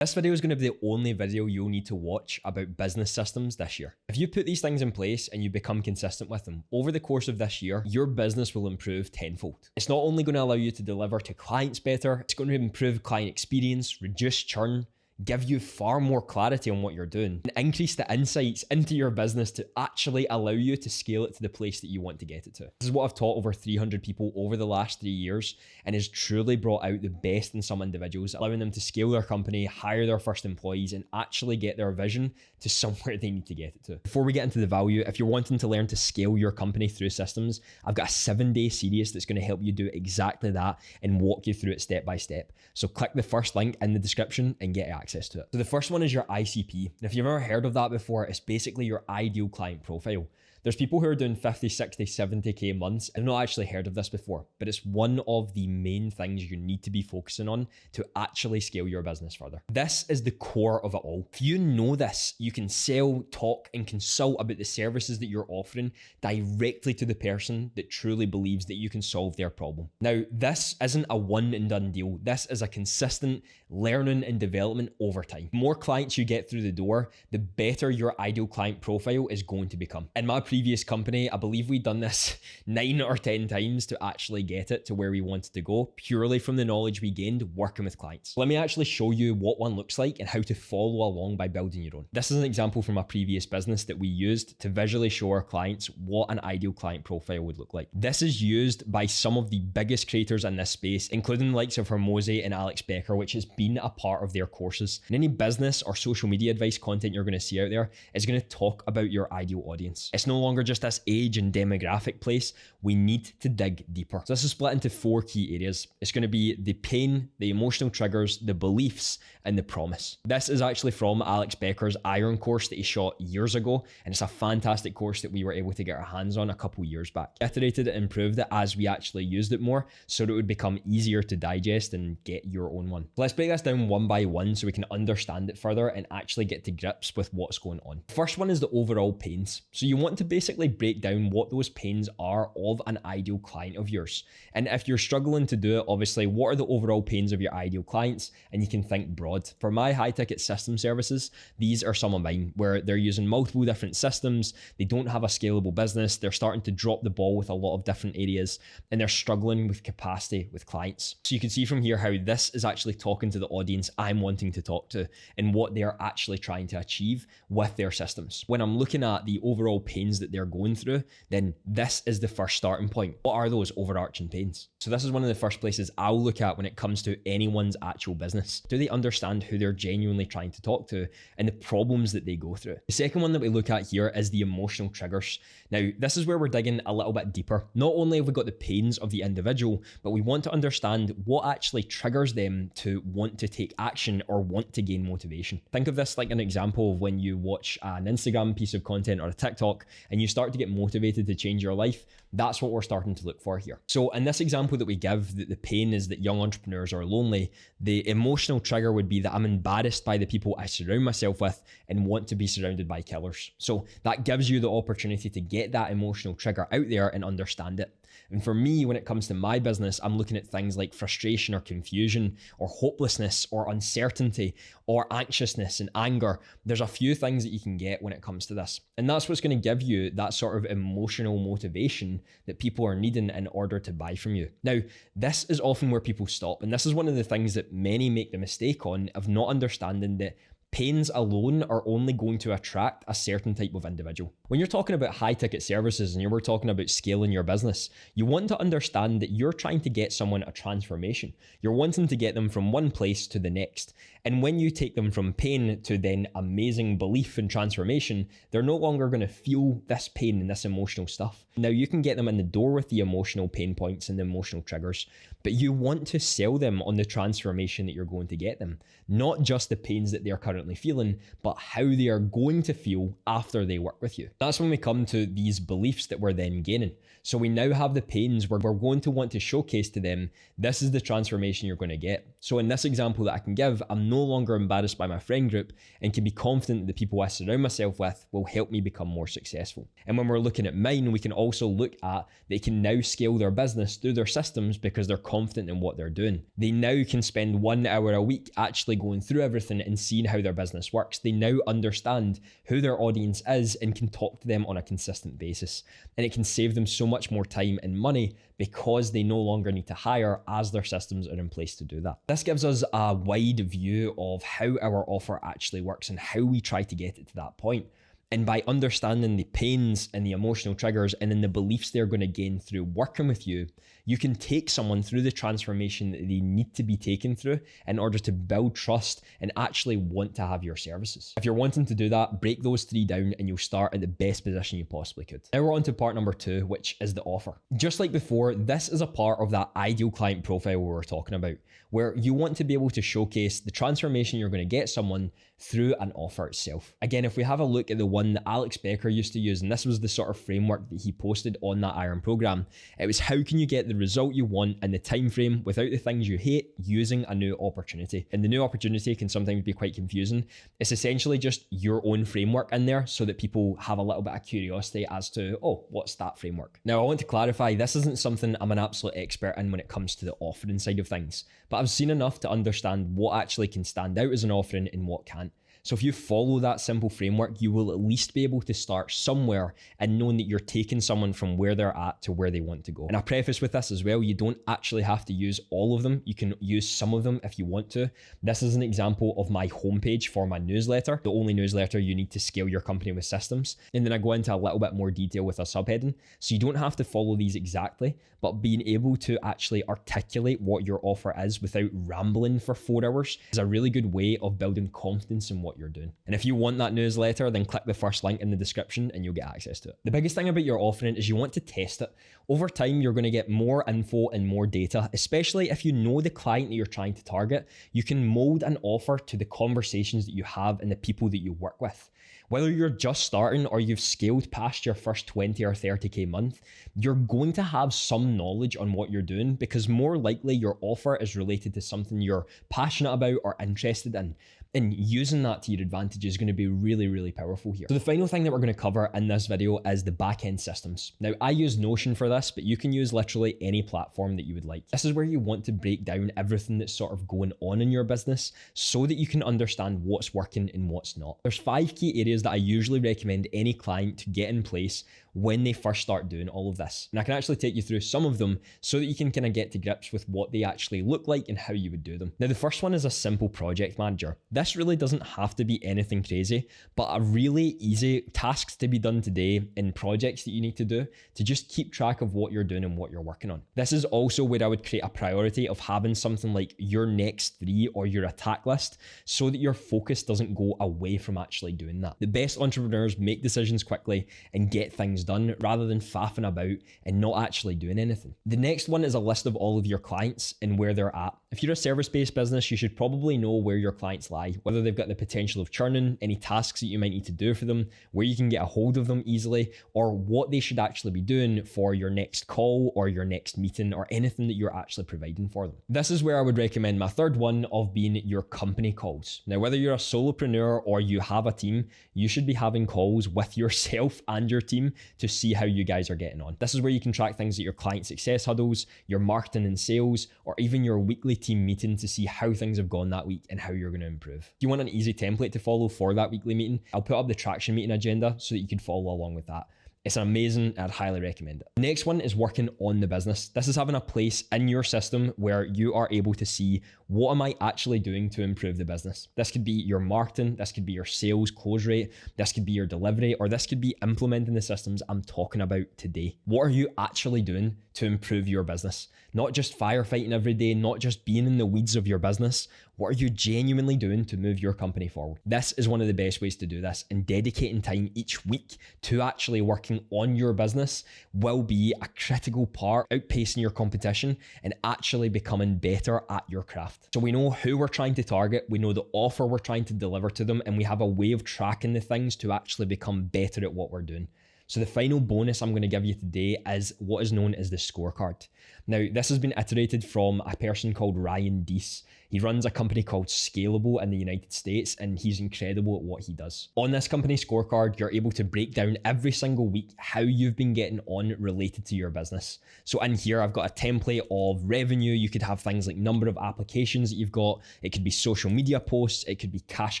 This video is going to be the only video you'll need to watch about business systems this year. If you put these things in place and you become consistent with them, over the course of this year, your business will improve tenfold. It's not only going to allow you to deliver to clients better, it's going to improve client experience, reduce churn, give you far more clarity on what you're doing, and increase the insights into your business to actually allow you to scale it to the place that you want to get it to. This is what I've taught over 300 people over the last 3 years and has truly brought out the best in some individuals, allowing them to scale their company, hire their first employees, and actually get their vision to somewhere they need to get it to. Before we get into the value, if you're wanting to learn to scale your company through systems, I've got a 7-day series that's going to help you do exactly that and walk you through it step by step. So click the first link in the description and get access to it. So the first one is your ICP. And if you've ever heard of that before, it's basically your ideal client profile. There's people who are doing 50, 60, 70K months. I've not actually heard of this before, but it's one of the main things you need to be focusing on to actually scale your business further. This is the core of it all. If you know this, you can sell, talk, and consult about the services that you're offering directly to the person that truly believes that you can solve their problem. Now, this isn't a one and done deal. This is a consistent learning and development over time. The more clients you get through the door, the better your ideal client profile is going to become. In my previous company, I believe we'd done this 9 or 10 times to actually get it to where we wanted to go, purely from the knowledge we gained working with clients. Let me actually show you what one looks like and how to follow along by building your own. This is an example from a previous business that we used to visually show our clients what an ideal client profile would look like. This is used by some of the biggest creators in this space, including the likes of Hermosi and Alex Becker, which has been a part of their courses. And any business or social media advice content you're going to see out there is going to talk about your ideal audience. It's no longer just this age and demographic place. We need to dig deeper. So this is split into 4 key areas. It's going to be the pain, the emotional triggers, the beliefs, and the promise. This is actually from Alex Becker's Iron course that he shot years ago, and it's a fantastic course that we were able to get our hands on a couple years back. Iterated it and improved it as we actually used it more, so that it would become easier to digest and get your own one. Let's break this down one by one so we can understand it further and actually get to grips with what's going on. First one is the overall pains. So you want to basically break down what those pains are of an ideal client of yours. And if you're struggling to do it, obviously, what are the overall pains of your ideal clients? And you can think broad. For my high ticket system services, these are some of mine, where they're using multiple different systems. They don't have a scalable business. They're starting to drop the ball with a lot of different areas, and they're struggling with capacity with clients. So you can see from here how this is actually talking to the audience I'm wanting to talk to and what they're actually trying to achieve with their systems. When I'm looking at the overall pains that they're going through, then this is the first starting point. What are those overarching pains? So this is one of the first places I'll look at when it comes to anyone's actual business. Do they understand who they're genuinely trying to talk to and the problems that they go through? The second one that we look at here is the emotional triggers. Now, this is where we're digging a little bit deeper. Not only have we got the pains of the individual, but we want to understand what actually triggers them to want to take action or want to gain motivation. Think of this like an example of when you watch an Instagram piece of content or a TikTok and you start to get motivated to change your life. That's what we're starting to look for here. So in this example that we give, that the pain is that young entrepreneurs are lonely, the emotional trigger would be that I'm embarrassed by the people I surround myself with and want to be surrounded by killers. So that gives you the opportunity to get that emotional trigger out there and understand it. And for me, when it comes to my business, I'm looking at things like frustration or confusion or hopelessness or uncertainty or anxiousness and anger. There's a few things that you can get when it comes to this. And that's what's going to give you that sort of emotional motivation that people are needing in order to buy from you. Now, this is often where people stop. And this is one of the things that many make the mistake on, of not understanding that pains alone are only going to attract a certain type of individual. When you're talking about high ticket services and you're talking about scaling your business, you want to understand that you're trying to get someone a transformation. You're wanting to get them from one place to the next. And when you take them from pain to then amazing belief and transformation, they're no longer going to feel this pain and this emotional stuff. Now, you can get them in the door with the emotional pain points and the emotional triggers, but you want to sell them on the transformation that you're going to get them, not just the pains that they're currently currently feeling, but how they are going to feel after they work with you. That's when we come to these beliefs that we're then gaining. So we now have the pains where we're going to want to showcase to them, this is the transformation you're going to get. So in this example that I can give, I'm no longer embarrassed by my friend group and can be confident that the people I surround myself with will help me become more successful. And when we're looking at mine, we can also look at they can now scale their business through their systems because they're confident in what they're doing. They now can spend 1 hour a week actually going through everything and seeing how their business works. They now understand who their audience is and can talk to them on a consistent basis. And it can save them so much more time and money because they no longer need to hire as their systems are in place to do that. This gives us a wide view of how our offer actually works and how we try to get it to that point. And by understanding the pains and the emotional triggers and then the beliefs they're going to gain through working with you, you can take someone through the transformation that they need to be taken through in order to build trust and actually want to have your services. If you're wanting to do that, break those 3 down and you'll start at the best position you possibly could. Now we're on to part number 2, which is the offer. Just like before, this is a part of that ideal client profile we were talking about, where you want to be able to showcase the transformation you're going to get someone through an offer itself. Again, if we have a look at the one that Alex Becker used to use, and this was the sort of framework that he posted on that Iron program, it was how can you get the result you want in the time frame without the things you hate using a new opportunity. And the new opportunity can sometimes be quite confusing. It's essentially just your own framework in there so that people have a little bit of curiosity as to, oh, what's that framework? Now, I want to clarify, this isn't something I'm an absolute expert in when it comes to the offering side of things, but I've seen enough to understand what actually can stand out as an offering and what can't. So if you follow that simple framework, you will at least be able to start somewhere and knowing that you're taking someone from where they're at to where they want to go. And I preface with this as well, you don't actually have to use all of them. You can use some of them if you want to. This is an example of my homepage for my newsletter, the only newsletter you need to scale your company with systems. And then I go into a little bit more detail with a subheading. So you don't have to follow these exactly, but being able to actually articulate what your offer is without rambling for 4 hours is a really good way of building confidence in what you're doing. And if you want that newsletter, then click the first link in the description and you'll get access to it. The biggest thing about your offering is you want to test it. Over time, you're going to get more info and more data, especially if you know the client that you're trying to target. You can mold an offer to the conversations that you have and the people that you work with. Whether you're just starting or you've scaled past your first 20 or 30K month, you're going to have some knowledge on what you're doing because more likely your offer is related to something you're passionate about or interested in. And using that to your advantage is going to be really, really powerful here. So the final thing that we're going to cover in this video is the back-end systems. Now, I use Notion for this, but you can use literally any platform that you would like. This is where you want to break down everything that's sort of going on in your business so that you can understand what's working and what's not. There's 5 key areas that I usually recommend any client to get in place when they first start doing all of this. And I can actually take you through some of them so that you can kind of get to grips with what they actually look like and how you would do them. Now, the first one is a simple project manager. This really doesn't have to be anything crazy, but a really easy tasks to be done today in projects that you need to do to just keep track of what you're doing and what you're working on. This is also where I would create a priority of having something like your next 3 or your attack list so that your focus doesn't go away from actually doing that. The best entrepreneurs make decisions quickly and get things done rather than faffing about and not actually doing anything. The next one is a list of all of your clients and where they're at. If you're a service-based business, you should probably know where your clients lie, whether they've got the potential of churning, any tasks that you might need to do for them, where you can get a hold of them easily, or what they should actually be doing for your next call or your next meeting or anything that you're actually providing for them. This is where I would recommend my third one of being your company calls. Now, whether you're a solopreneur or you have a team, you should be having calls with yourself and your team to see how you guys are getting on. This is where you can track things like your client success huddles, your marketing and sales, or even your weekly team meeting to see how things have gone that week and how you're going to improve. If you want an easy template to follow for that weekly meeting, I'll put up the traction meeting agenda so that you can follow along with that. It's amazing. I'd highly recommend it. The next one is working on the business. This is having a place in your system where you are able to see what am I actually doing to improve the business. This could be your marketing, this could be your sales close rate, this could be your delivery, or this could be implementing the systems I'm talking about today. What are you actually doing to improve your business? Not just firefighting every day, not just being in the weeds of your business. What are you genuinely doing to move your company forward? This is one of the best ways to do this, and dedicating time each week to actually working on your business will be a critical part, outpacing your competition and actually becoming better at your craft. craft. So we know who we're trying to target, we know the offer we're trying to deliver to them, and we have a way of tracking the things to actually become better at what we're doing. So the final bonus I'm going to give you today is what is known as the scorecard. Now, this has been iterated from a person called Ryan Deese. He runs a company called Scalable in the United States, and he's incredible at what he does. On this company scorecard, you're able to break down every single week how you've been getting on related to your business. So in here, I've got a template of revenue. You could have things like number of applications that you've got. It could be social media posts. It could be cash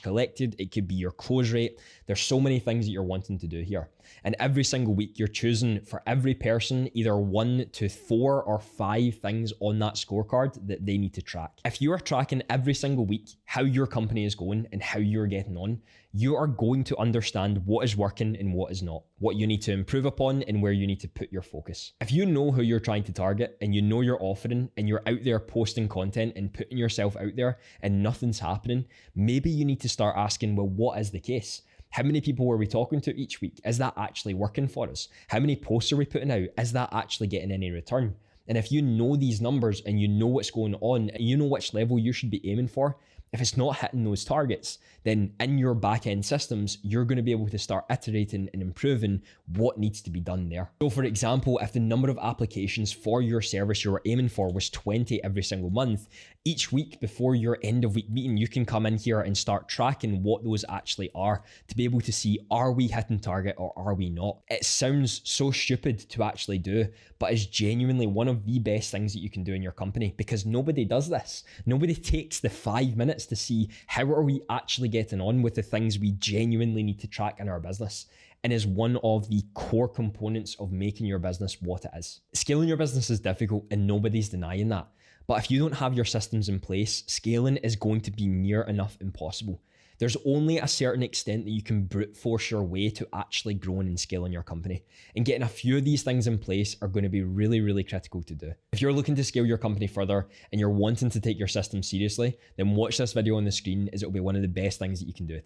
collected. It could be your close rate. There's so many things that you're wanting to do here. And every single week, you're choosing for every person either 1 to 4 or 5 things on that scorecard that they need to track. If you are tracking every single week how your company is going and how you're getting on, you are going to understand what is working and what is not, what you need to improve upon and where you need to put your focus. If you know who you're trying to target and you know your offering and you're out there posting content and putting yourself out there and nothing's happening, maybe you need to start asking, well, what is the case? How many people are we talking to each week? Is that actually working for us? How many posts are we putting out? Is that actually getting any return? And if you know these numbers and you know what's going on and you know which level you should be aiming for, if it's not hitting those targets, then in your back-end systems, you're going to be able to start iterating and improving what needs to be done there. So for example, if the number of applications for your service you were aiming for was 20 every single month, each week before your end of week meeting, you can come in here and start tracking what those actually are to be able to see, are we hitting target or are we not? It sounds so stupid to actually do, but it's genuinely one of the best things that you can do in your company because nobody does this. Nobody takes the 5 minutes to see how are we actually getting on with the things we genuinely need to track in our business, and is one of the core components of making your business what it is. Scaling your business is difficult and nobody's denying that. But if you don't have your systems in place, scaling is going to be near enough impossible. There's only a certain extent that you can brute force your way to actually growing and scaling your company. And getting a few of these things in place are going to be really, really critical to do. If you're looking to scale your company further and you're wanting to take your system seriously, then watch this video on the screen as it'll be one of the best things that you can do today.